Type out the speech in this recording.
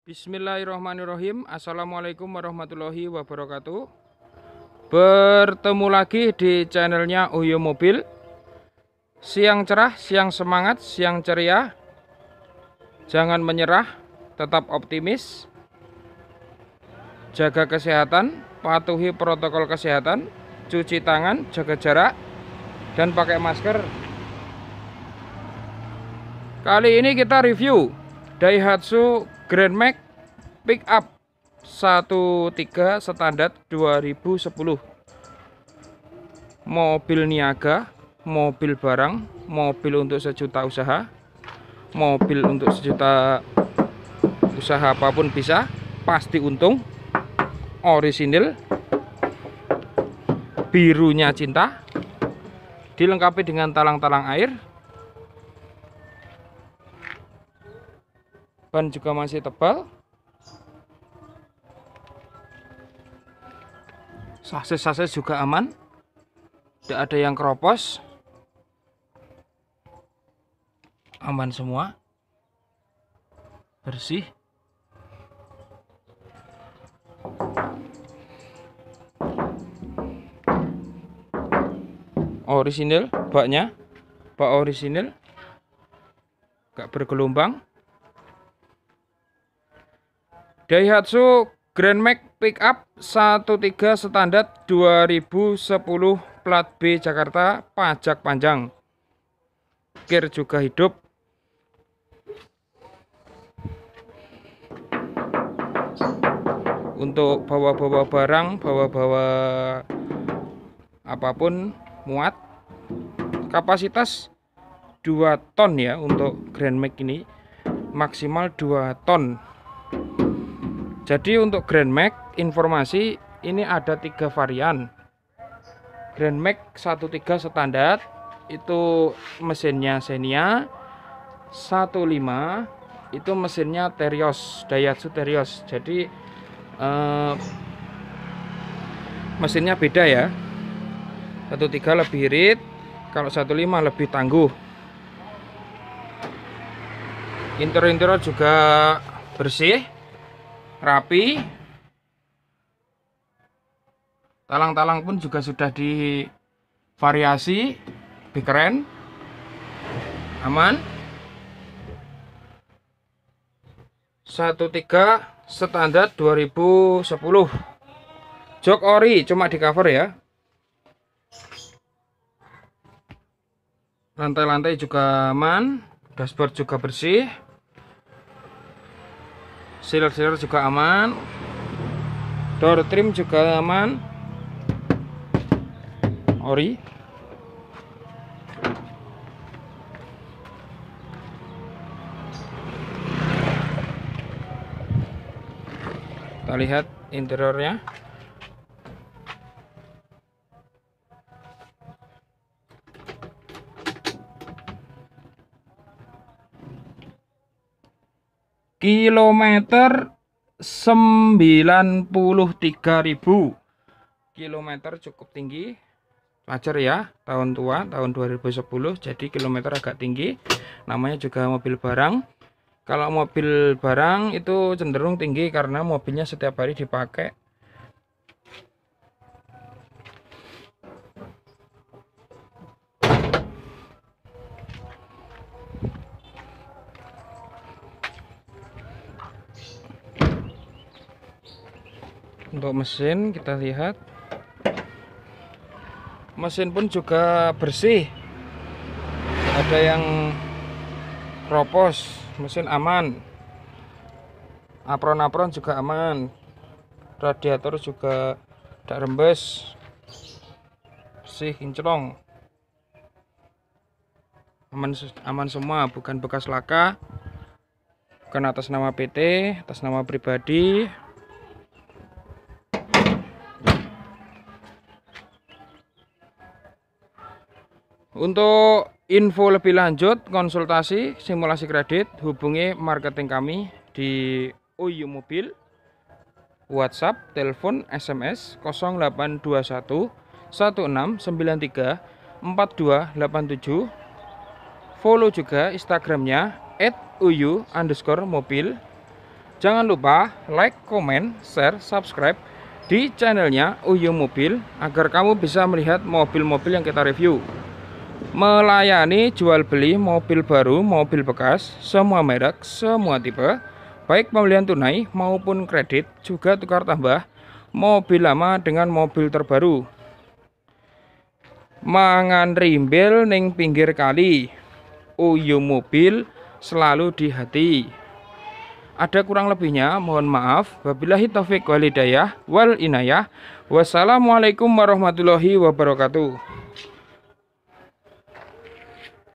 Bismillahirrahmanirrahim. Assalamualaikum warahmatullahi wabarakatuh. Bertemu lagi di channelnya Uyo Mobil. Siang cerah, siang semangat, siang ceria. Jangan menyerah, tetap optimis. Jaga kesehatan, patuhi protokol kesehatan, cuci tangan, jaga jarak, dan pakai masker. Kali ini kita review Daihatsu Grand Max Pickup 13 standar 2010. Mobil niaga, mobil barang, mobil untuk sejuta usaha, mobil untuk sejuta usaha apapun bisa, pasti untung. Orisinil, birunya cinta, dilengkapi dengan talang-talang air. Ban juga masih tebal. Sasis-sasis juga aman. Tidak ada yang keropos. Aman semua. Bersih. Orisinil baknya. Bak orisinil. Gak bergelombang. Daihatsu Grand Max Pickup 13 standar 2010 plat B Jakarta, pajak panjang. Kir juga hidup. Untuk bawa-bawa barang, bawa-bawa apapun muat. Kapasitas 2 ton ya untuk Grand Max ini. Maksimal 2 ton. Jadi untuk Grand Max informasi ini ada 3 varian. Grand Max 13 standar itu mesinnya Xenia, 15 itu mesinnya Terios, Daihatsu Terios. Jadi mesinnya beda ya. 13 lebih irit, kalau 15 lebih tangguh. Interior juga bersih, rapi. Talang-talang pun juga sudah divariasi, lebih keren, aman. 13 standar 2010. Jok ori cuma di cover ya. Lantai-lantai juga aman, dashboard juga bersih. Sealer juga aman. Door trim juga aman. Ori. Kita lihat interiornya. Kilometer 93.000 kilometer, cukup tinggi, wajar ya, tahun tua, tahun 2010, jadi kilometer agak tinggi. Namanya juga mobil barang. Kalau mobil barang itu cenderung tinggi karena mobilnya setiap hari dipakai. Untuk mesin kita lihat, mesin pun juga bersih, ada yang keropos, mesin aman, apron-apron juga aman, radiator juga tidak rembes, bersih, kinclong, aman semua, bukan bekas laka, bukan atas nama PT, atas nama pribadi. Untuk info lebih lanjut, konsultasi, simulasi kredit, hubungi marketing kami di Uyo Mobil, WhatsApp, telepon, SMS 0821 1693 4287. Follow juga Instagramnya @uyu_mobil. Jangan lupa like, komen, share, subscribe di channelnya Uyo Mobil agar kamu bisa melihat mobil-mobil yang kita review. Melayani jual beli mobil baru, mobil bekas, semua merek, semua tipe, baik pembelian tunai maupun kredit, juga tukar tambah mobil lama dengan mobil terbaru. Mangan rimbel ning pinggir kali, Uyo Mobil selalu di hati. Ada kurang lebihnya, mohon maaf. Wabillahi taufik wal hidayah wal inayah. Wassalamualaikum warahmatullahi wabarakatuh.